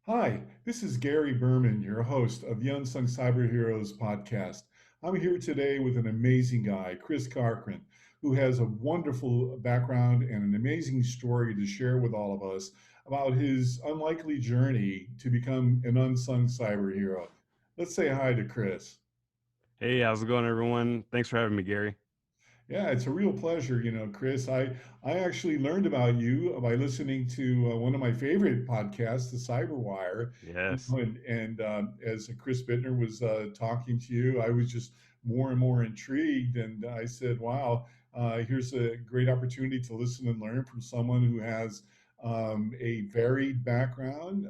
Hi, this is Gary Berman, your host of the Unsung Cyber Heroes podcast. I'm here today with an amazing guy, Chris Cochran, who has a wonderful background and an amazing story to share with all of us about his unlikely journey to become an unsung cyber hero. Let's say hi to Chris. Hey, how's it going, everyone? Thanks for having me, Gary. Yeah, it's a real pleasure, Chris. I actually learned about you by listening to one of my favorite podcasts, The Cyberwire. Yes. As Chris Bittner was talking to you, I was just more and more intrigued, and I said, "Wow, here's a great opportunity to listen and learn from someone who has a varied background.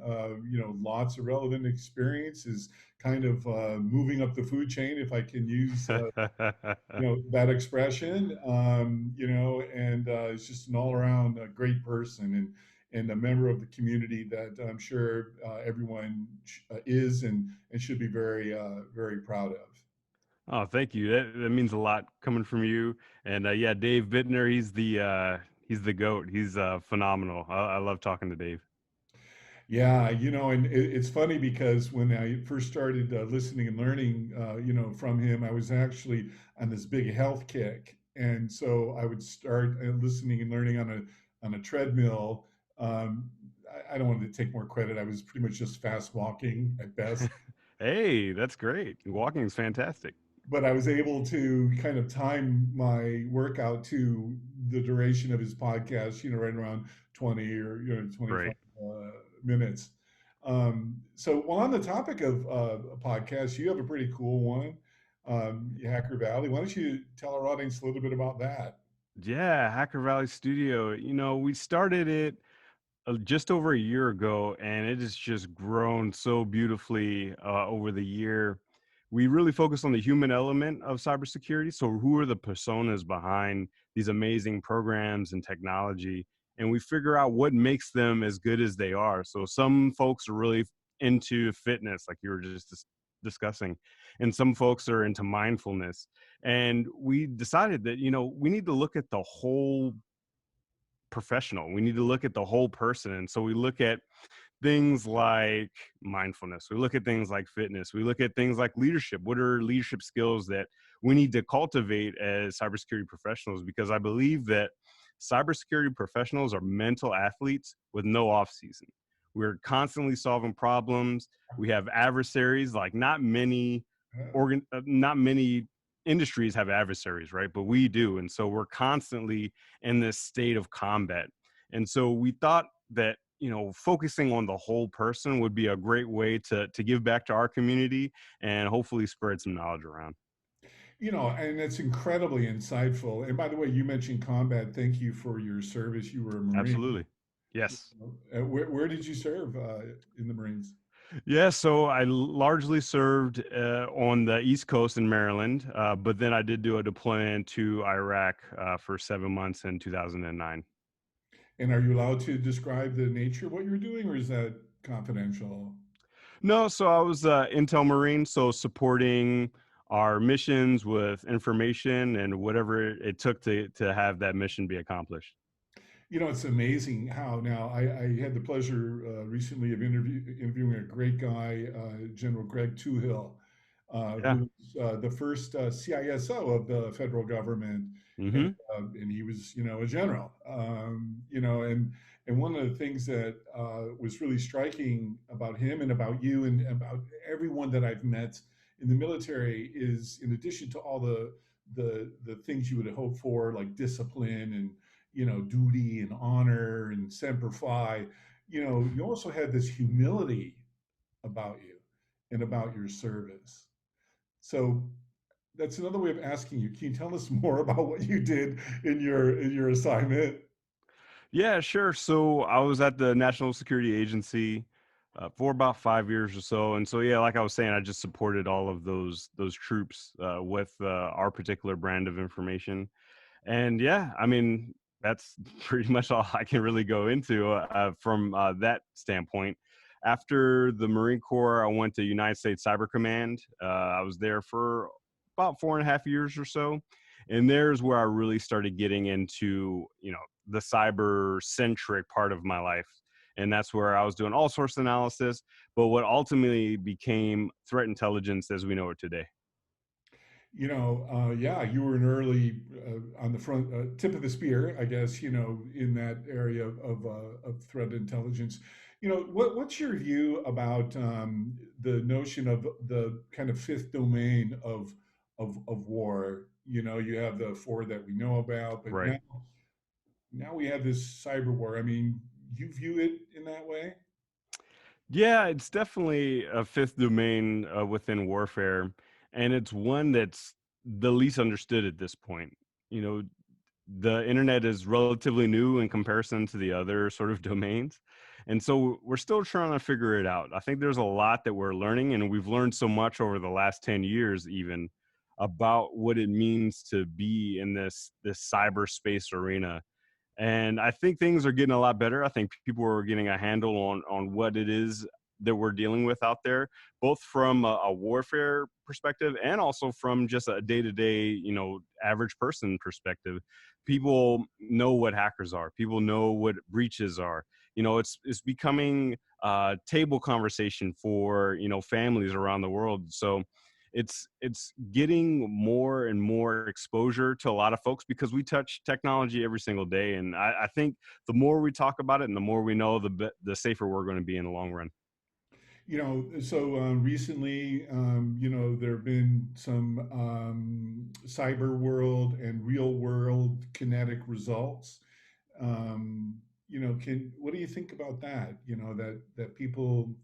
Lots of relevant experiences, kind of moving up the food chain, if I can use." That expression, and is just an all-around great person and a member of the community that I'm sure everyone is and should be very proud of. Oh, thank you. That means a lot coming from you. And yeah, Dave Bittner, he's the goat. He's phenomenal. I love talking to Dave. Yeah, and it's funny because when I first started listening and learning, from him, I was actually on this big health kick, and so I would start listening and learning on a treadmill. I don't want to take more credit. I was pretty much just fast walking at best, Hey, that's great. Walking is fantastic. but I was able to kind of time my workout to the duration of his podcast, right around 20 or 25 Right. minutes. Well, on the topic of podcasts, you have a pretty cool one, Hacker Valley. Why don't you tell our audience a little bit about that? Yeah, Hacker Valley Studio. We started it just over a year ago, and it has just grown so beautifully over the year. We really focus on the human element of cybersecurity. So, who are the personas behind these amazing programs and technology? And we figure out what makes them as good as they are. So, some folks are really into fitness, like you were just discussing, and some folks are into mindfulness. And we decided that, we need to look at the whole professional. We need to look at the whole person. And so we look at things like mindfulness. We look at things like fitness. We look at things like leadership. What are leadership skills that we need to cultivate as cybersecurity professionals? Because I believe that cybersecurity professionals are mental athletes with no off season. We're constantly solving problems. We have adversaries. Like not many industries have adversaries, right? But we do, and so we're constantly in this state of combat. And so we thought that focusing on the whole person would be a great way to give back to our community and hopefully spread some knowledge around. And it's incredibly insightful. And by the way, you mentioned combat. Thank you for your service. You were a Marine. Absolutely. Yes. Where did you serve in the Marines? Yeah, so I largely served on the East Coast in Maryland, but then I did do a deployment to Iraq for 7 months in 2009. And are you allowed to describe the nature of what you're doing, or is that confidential? No, so I was Intel Marine, so supporting our missions with information and whatever it took to have that mission be accomplished. It's amazing how now I had the pleasure recently of interviewing a great guy, General Greg Toohill, Yeah. who was the first CISO of the federal government, and Hmm. and he was a general, and one of the things that was really striking about him and about you and about everyone that I've met in the military is, in addition to all the things you would hope for, like discipline and duty and honor and semper fi, you also had this humility about you and about your service. So that's another way of asking you. Can you tell us more about what you did in your assignment? Yeah, sure. So I was at the National Security Agency for about 5 years or so, and so yeah, like I was saying, I just supported all of those troops with our particular brand of information. And yeah, I mean, that's pretty much all I can really go into from that standpoint. After the Marine Corps, I went to United States Cyber Command. I was there for about 4.5 years or so. And there's where I really started getting into, the cyber centric part of my life. and that's where I was doing all sorts of analysis. But what ultimately became threat intelligence as we know it today. Yeah, you were an early on the front tip of the spear, I guess. In that area of threat intelligence. What's your view about the notion of the kind of fifth domain of war? You have the four that we know about, but Right. now we have this cyber war. I mean, you view it in that way? Yeah, it's definitely a fifth domain within warfare, and it's one that's the least understood at this point. You know, the internet is relatively new in comparison to the other sort of domains. And so we're still trying to figure it out. I think there's a lot that we're learning, and we've learned so much over the last 10 years, even about what it means to be in this cyberspace arena. And I think things are getting a lot better. I think people are getting a handle on what it is that we're dealing with out there, both from a warfare perspective and also from just a day-to-day, average person perspective. People know what hackers are. People know what breaches are. It's becoming table conversation for families around the world. So it's getting more and more exposure to a lot of folks because we touch technology every single day, and I think the more we talk about it and the more we know, the safer we're going to be in the long run. So recently, there have been some cyber world and real world kinetic results. Can what do you think about that? That people,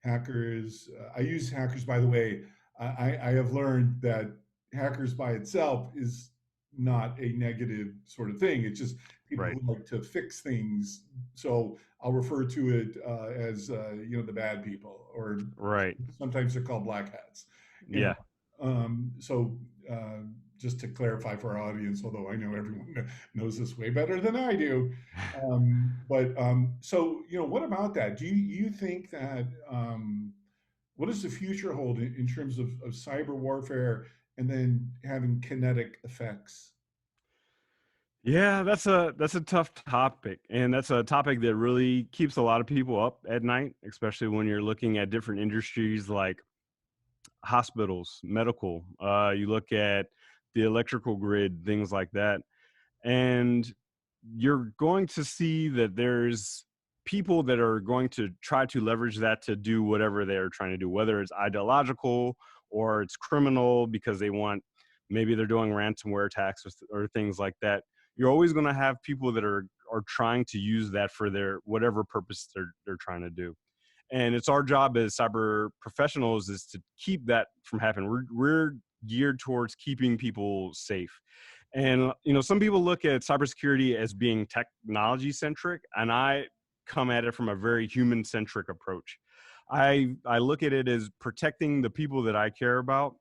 hackers. I use hackers, by the way. I have learned that hackers by itself is not a negative sort of thing. It's just people Right. who like to fix things. So I'll refer to it as the bad people, or Right. sometimes they're called black hats. And Yeah. so, just to clarify for our audience, although I know everyone knows this way better than I do, but so what about that? Do you think that what does the future hold in terms of cyber warfare and then having kinetic effects? Yeah, that's a tough topic, and that's a topic that really keeps a lot of people up at night, especially when you're looking at different industries like hospitals, medical. You look at the electrical grid, things like that, and you're going to see that there's people that are going to try to leverage that to do whatever they're trying to do, whether it's ideological or it's criminal because they want, maybe they're doing ransomware attacks or things like that. You're always going to have people that are trying to use that for their whatever purpose they're trying to do. And it's our job as cyber professionals is to keep that from happening. We're geared towards keeping people safe. And some people look at cybersecurity as being technology centric, and I come at it from a very human centric approach. I look at it as protecting the people that I care about,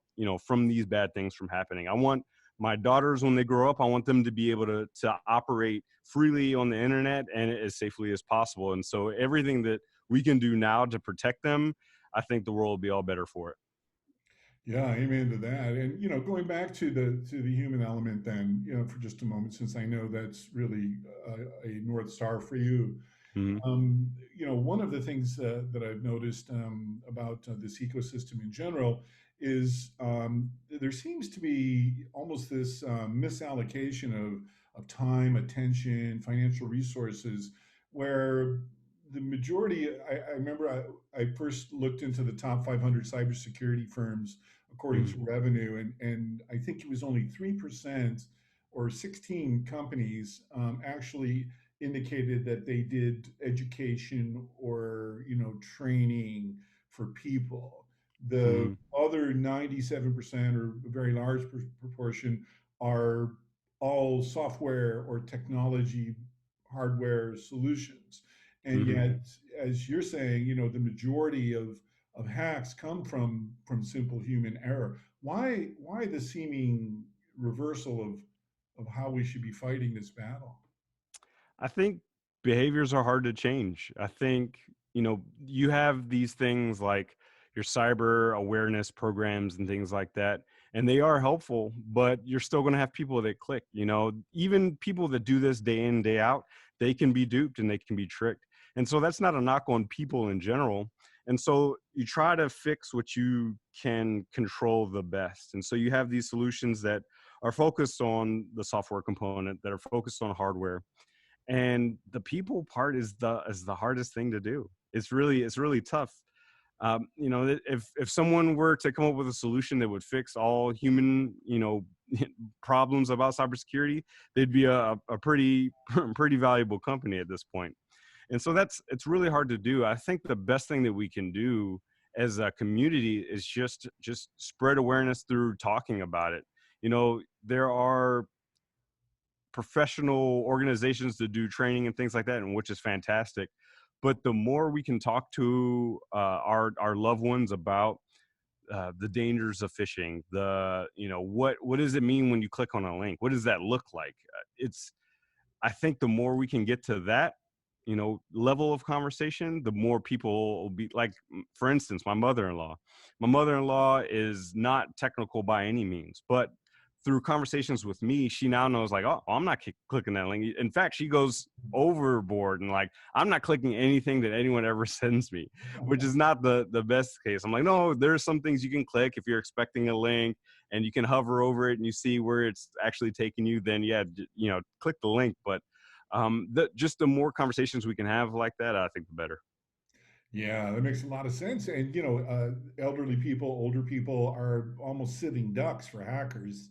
from these bad things from happening. I want my daughters, when they grow up, I want them to be able to operate freely on the internet and as safely as possible. And so everything that we can do now to protect them, I think the world will be all better for it. Yeah, amen to that. And going back to the human element, then for just a moment, since I know that's really a north star for you. Mm-hmm. One of the things that I've noticed about this ecosystem in general is there seems to be almost this misallocation of time, attention, financial resources, where the majority, I remember I first looked into the top 500 cybersecurity firms according Mm-hmm. to revenue, and I think it was only 3% or 16 companies actually indicated that they did education or training for people. The Mm-hmm. other 97% or a very large proportion are all software or technology hardware solutions. And Mm-hmm. yet, as you're saying, the majority of hacks come from simple human error. Why the seeming reversal of how we should be fighting this battle? I think behaviors are hard to change. I think, you have these things like your cyber awareness programs and things like that, and they are helpful, but you're still going to have people that click, even people that do this day in, day out, they can be duped and they can be tricked. And so that's not a knock on people in general. And so you try to fix what you can control the best. And so you have these solutions that are focused on the software component, that are focused on hardware. And the people part is the hardest thing to do. It's really tough. If someone were to come up with a solution that would fix all human, problems about cybersecurity, they'd be a pretty pretty valuable company at this point. And so it's really hard to do. I think the best thing that we can do as a community is just spread awareness through talking about it. There are professional organizations to do training and things like that, and which is fantastic. But the more we can talk to our loved ones about the dangers of phishing, what does it mean when you click on a link? What does that look like? It's I think the more we can get to that, level of conversation, the more people will be like, for instance, my mother-in-law. My mother-in-law is not technical by any means, but through conversations with me, she now knows like, oh, I'm not clicking that link. In fact, she goes overboard and like, I'm not clicking anything that anyone ever sends me, which is not the best case. I'm like, no, there's some things you can click if you're expecting a link and you can hover over it and you see where it's actually taking you, then yeah, click the link. But just the more conversations we can have like that, I think the better. Yeah, that makes a lot of sense. And elderly people, older people are almost sitting ducks for hackers,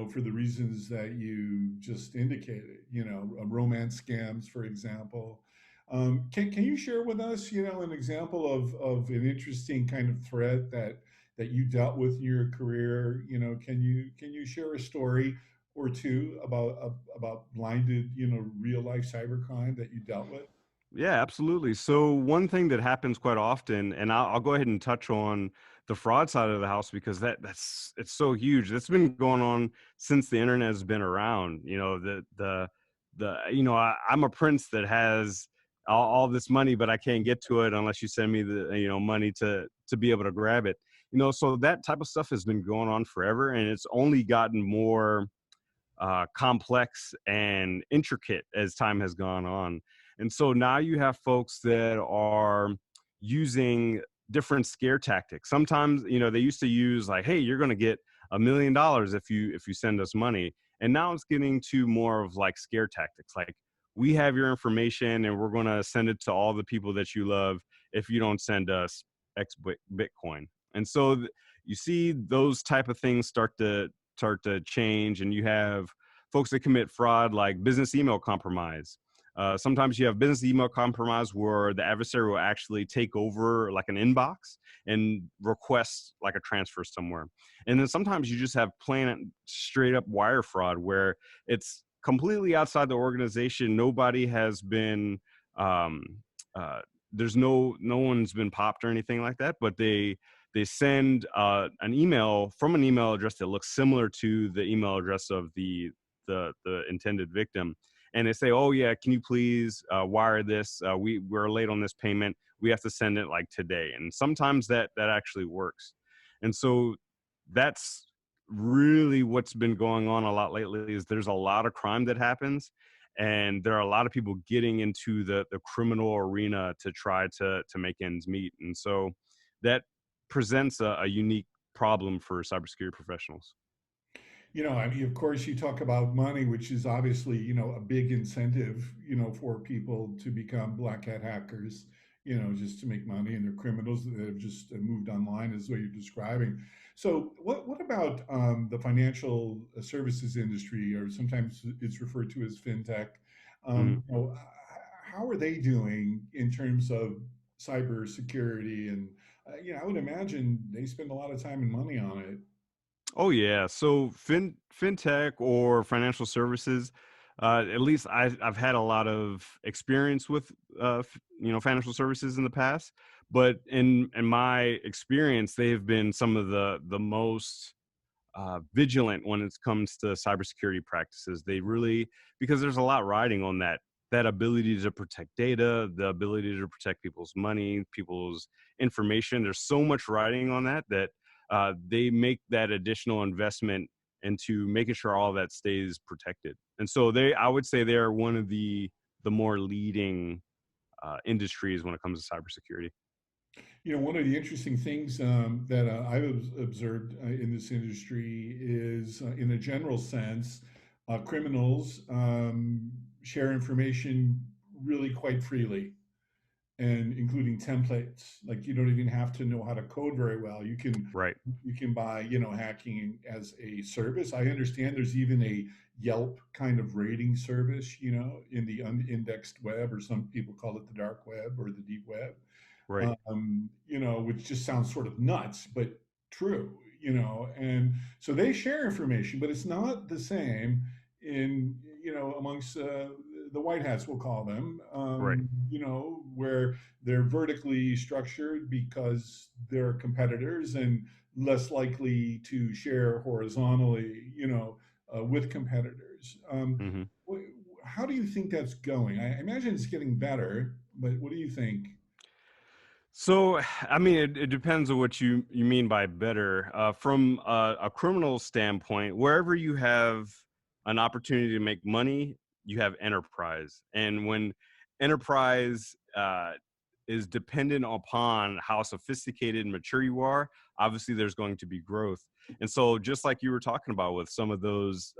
for the reasons that you just indicated, romance scams, for example. Can you share with us, an example of an interesting kind of threat that you dealt with in your career? Can you share a story or two about blinded, real life cybercrime that you dealt with? Yeah, absolutely. So one thing that happens quite often, and I'll go ahead and touch on the fraud side of the house because that's it's so huge. That's been going on since the internet has been around. I'm a prince that has all this money, but I can't get to it unless you send me the money to be able to grab it. So that type of stuff has been going on forever, and it's only gotten more complex and intricate as time has gone on. And so now you have folks that are using different scare tactics. Sometimes, they used to use like, hey, you're going to get $1 million if you send us money. And now it's getting to more of like scare tactics. Like, we have your information and we're going to send it to all the people that you love if you don't send us X Bitcoin. And so you see those type of things start to change, and you have folks that commit fraud like business email compromise. Sometimes you have business email compromise where the adversary will actually take over like an inbox and request like a transfer somewhere. And then sometimes you just have plain straight up wire fraud where it's completely outside the organization. Nobody has been um, uh, there's no one's been popped or anything like that, but they send an email from an email address that looks similar to the email address of the intended victim, and they say, oh yeah, can you please wire this, we're late on this payment, we have to send it like today. And sometimes that actually works. And so that's really what's been going on a lot lately, is there's a lot of crime that happens, and there are a lot of people getting into the criminal arena to try to make ends meet. And so that presents a unique problem for cybersecurity professionals. I mean, of course, you talk about money, which is obviously, a big incentive, for people to become black hat hackers, just to make money, and they're criminals that have just moved online, is what you're describing. So, what about the financial services industry, or sometimes it's referred to as fintech? Mhm. How are they doing in terms of cybersecurity? And I would imagine they spend a lot of time and money on it. Oh yeah. So fintech or financial services, at least I've had a lot of experience with financial services in the past. But in my experience, they have been some of the most vigilant when it comes to cybersecurity practices. They really, because there's a lot riding on that ability to protect data, the ability to protect people's money, people's information. There's so much riding on that they make that additional investment into making sure all that stays protected. And so I would say, they're one of the more leading industries when it comes to cybersecurity. One of the interesting things that I've observed in this industry is, in a general sense, criminals share information really quite freely, and including templates. Like, you don't even have to know how to code very well. Right. You can buy, hacking as a service. I understand there's even a Yelp kind of rating service, in the unindexed web, or some people call it the dark web or the deep web, Right. which just sounds sort of nuts, but true, and so they share information, but it's not the same in, amongst the white hats, we'll call them, Right. where they're vertically structured because they're competitors and less likely to share horizontally, with competitors. Hmm. How do you think that's going? I imagine it's getting better, but what do you think? So, I mean, it depends on what you mean by better. From a criminal standpoint, wherever you have an opportunity to make money, you have enterprise. And when enterprise is dependent upon how sophisticated and mature you are, obviously there's going to be growth. And so, just like you were talking about with some of those,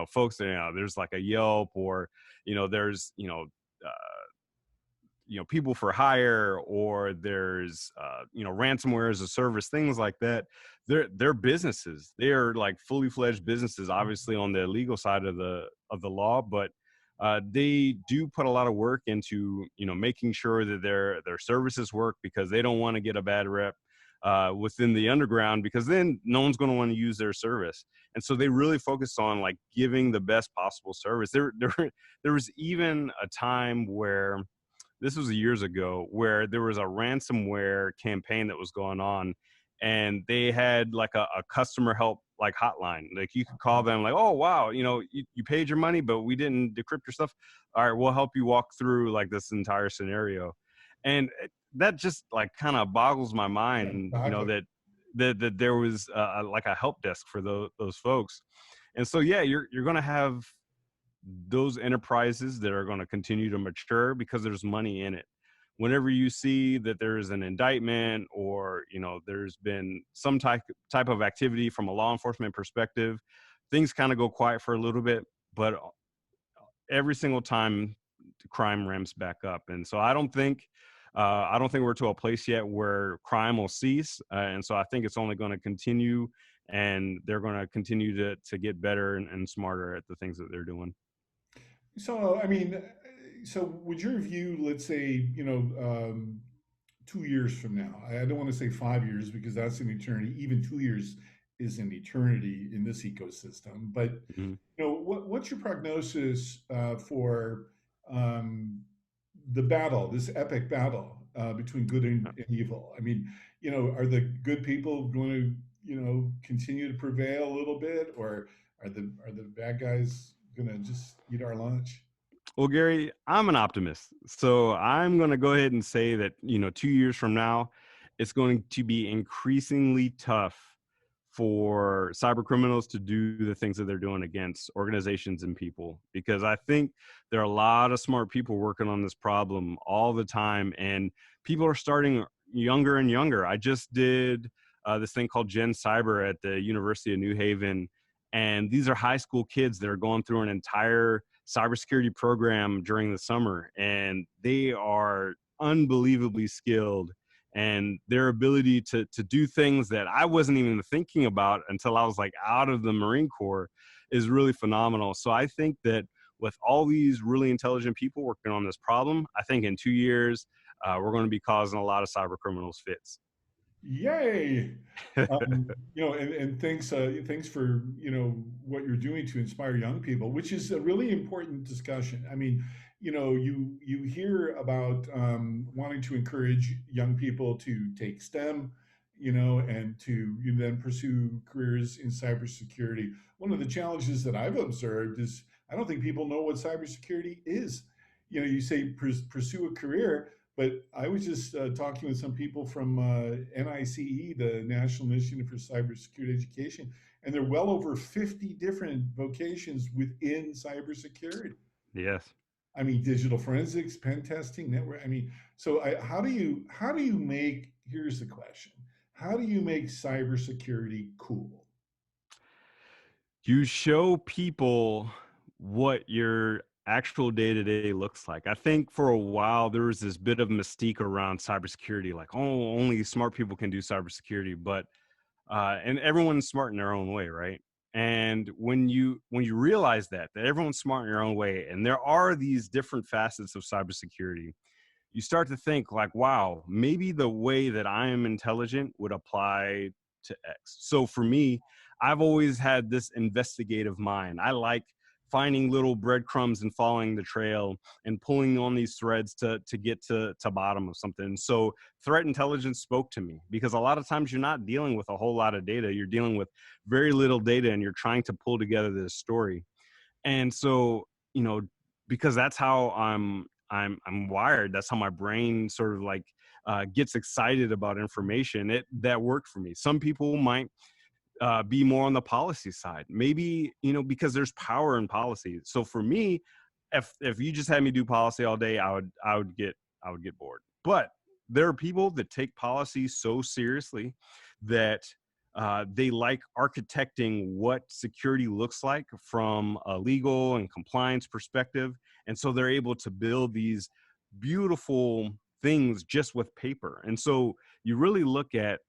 folks that, there's like a Yelp, or, there's, uh, people for hire, or there's ransomware as a service, things like that. They're businesses. They are like fully fledged businesses, obviously on the legal side of the law, but they do put a lot of work into making sure that their services work, because they don't want to get a bad rep within the underground, because then no one's going to want to use their service. And so they really focus on like giving the best possible service. There was even a time where, this was years ago, where there was a ransomware campaign that was going on, and they had like a customer help like hotline. Like, you could call them like, oh wow, you paid your money but we didn't decrypt your stuff. All right, we'll help you walk through like this entire scenario. And that just like kind of boggles my Yeah, mind, exactly. that there was like a help desk for those folks. And so yeah, you're going to have those enterprises that are going to continue to mature because there's money in it. Whenever you see that there's an indictment, or there's been some type of activity from a law enforcement perspective, things kind of go quiet for a little bit, but every single time crime ramps back up. And so I don't think we're to a place yet where crime will cease, and so I think it's only going to continue, and they're going to continue to get better and smarter at the things that they're doing. So, I mean, would your view, let's say, 2 years from now, I don't want to say 5 years because that's an eternity. Even 2 years is an eternity in this ecosystem. But, Mhm. what's your prognosis for um, the battle, this epic battle between good and evil? I mean, are the good people going to, continue to prevail a little bit, or are the bad guys going to just eat our lunch? Well, Gary, I'm an optimist. So I'm going to go ahead and say that, 2 years from now, it's going to be increasingly tough for cyber criminals to do the things that they're doing against organizations and people, because I think there are a lot of smart people working on this problem all the time, and people are starting younger and younger. I just did this thing called Gen Cyber at the University of New Haven, and these are high school kids that are going through an entire cybersecurity program during the summer, and they are unbelievably skilled, and their ability to do things that I wasn't even thinking about until I was like out of the Marine Corps is really phenomenal. So I think that with all these really intelligent people working on this problem, I think in 2 years we're going to be causing a lot of cyber criminals fits. Yay! And thanks for what you're doing to inspire young people, which is a really important discussion. I mean, you hear about wanting to encourage young people to take STEM, and to then pursue careers in cybersecurity. One of the challenges that I've observed is I don't think people know what cybersecurity is. You say pursue a career, but I was just talking with some people from NICE, the National Initiative for Cybersecurity Education, and there are well over 50 different vocations within cybersecurity. Yes. I mean, digital forensics, pen testing, network. I mean, so how do you make? Here's the question: how do you make cybersecurity cool? You show people what your actual day to day looks like. I think for a while there was this bit of mystique around cybersecurity, like, oh, only smart people can do cybersecurity, but and everyone's smart in their own way, right? And when you realize that everyone's smart in their own way, and there are these different facets of cybersecurity, you start to think like, wow, maybe the way that I am intelligent would apply to X. So for me, I've always had this investigative mind. I like finding little breadcrumbs and following the trail and pulling on these threads to get to bottom of something. So threat intelligence spoke to me because a lot of times you're not dealing with a whole lot of data. You're dealing with very little data and you're trying to pull together this story. And so, you know, because that's how I'm wired, that's how my brain sort of like gets excited about information. It that worked for me. Some people might be more on the policy side, maybe, because there's power in policy. So for me, if you just had me do policy all day, I would get bored. But there are people that take policy so seriously that they like architecting what security looks like from a legal and compliance perspective, and so they're able to build these beautiful things just with paper. And so you really look at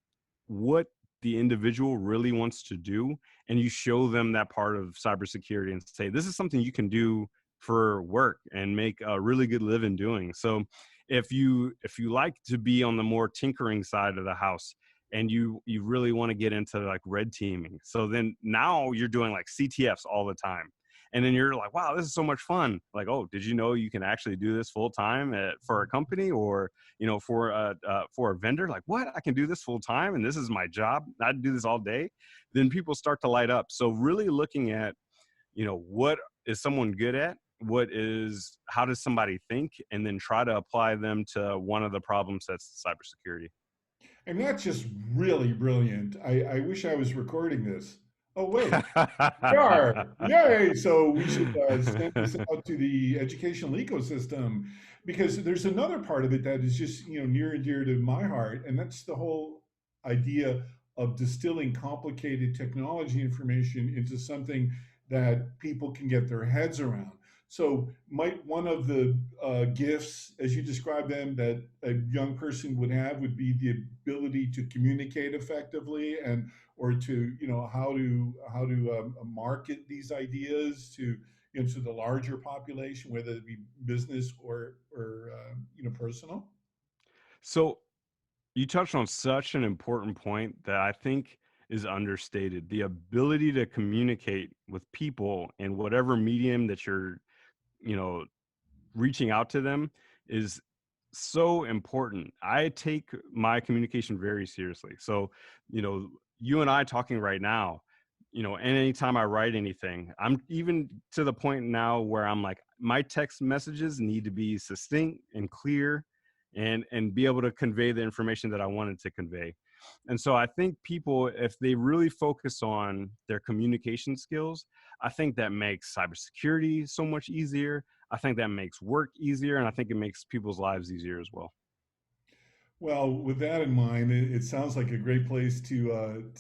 what the individual really wants to do, and you show them that part of cybersecurity and say, this is something you can do for work and make a really good living doing. So if you like to be on the more tinkering side of the house, and you really want to get into like red teaming, so then now you're doing like CTFs all the time, and then you're like, wow, this is so much fun. Like, oh, did you know you can actually do this full time for a company, or for a vendor? Like, what? I can do this full time, and this is my job. I do this all day. Then people start to light up. So really looking at, what is someone good at? How does somebody think? And then try to apply them to one of the problem sets of cybersecurity. And that's just really brilliant. I wish I was recording this. Oh, wait, we are. Yay. So we should send this out to the educational ecosystem because there's another part of it that is just, near and dear to my heart. And that's the whole idea of distilling complicated technology information into something that people can get their heads around. So, might one of the gifts, as you describe them, that a young person would have would be the ability to communicate effectively and or to how to market these ideas to to the larger population, whether it be business or personal. So you touched on such an important point that I think is understated. The ability to communicate with people in whatever medium that you're, you know, reaching out to them is so important. I take my communication very seriously. So, you and I talking right now, and anytime I write anything, I'm even to the point now where I'm like, my text messages need to be succinct and clear, and be able to convey the information that I wanted to convey. And so I think people, if they really focus on their communication skills, I think that makes cybersecurity so much easier. I think that makes work easier, and I think it makes people's lives easier as well. Well, with that in mind, it sounds like a great place to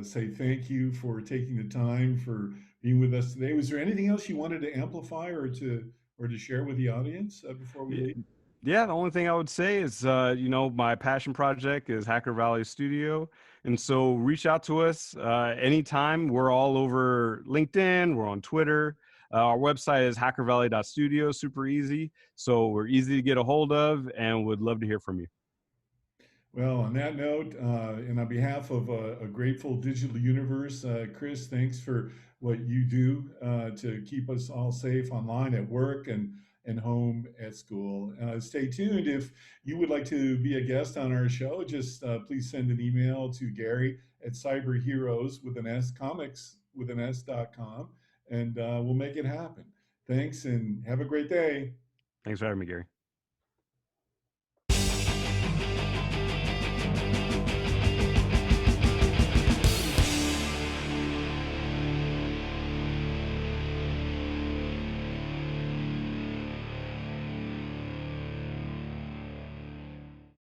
say thank you for taking the time for being with us today. Was there anything else you wanted to amplify or to share with the audience before we Y- leave? Yeah, the only thing I would say is, my passion project is Hacker Valley Studio. And so reach out to us anytime. We're all over LinkedIn, we're on Twitter. Our website is hackervalley.studio, super easy. So we're easy to get a hold of and would love to hear from you. Well, on that note, and on behalf of a grateful digital universe, Chris, thanks for what you do to keep us all safe online at work and home at school. Stay tuned. If you would like to be a guest on our show, just please send an email to Gary at cyberheroes with an S comics with an S.com, and we'll make it happen. Thanks and have a great day. Thanks for having me, Gary.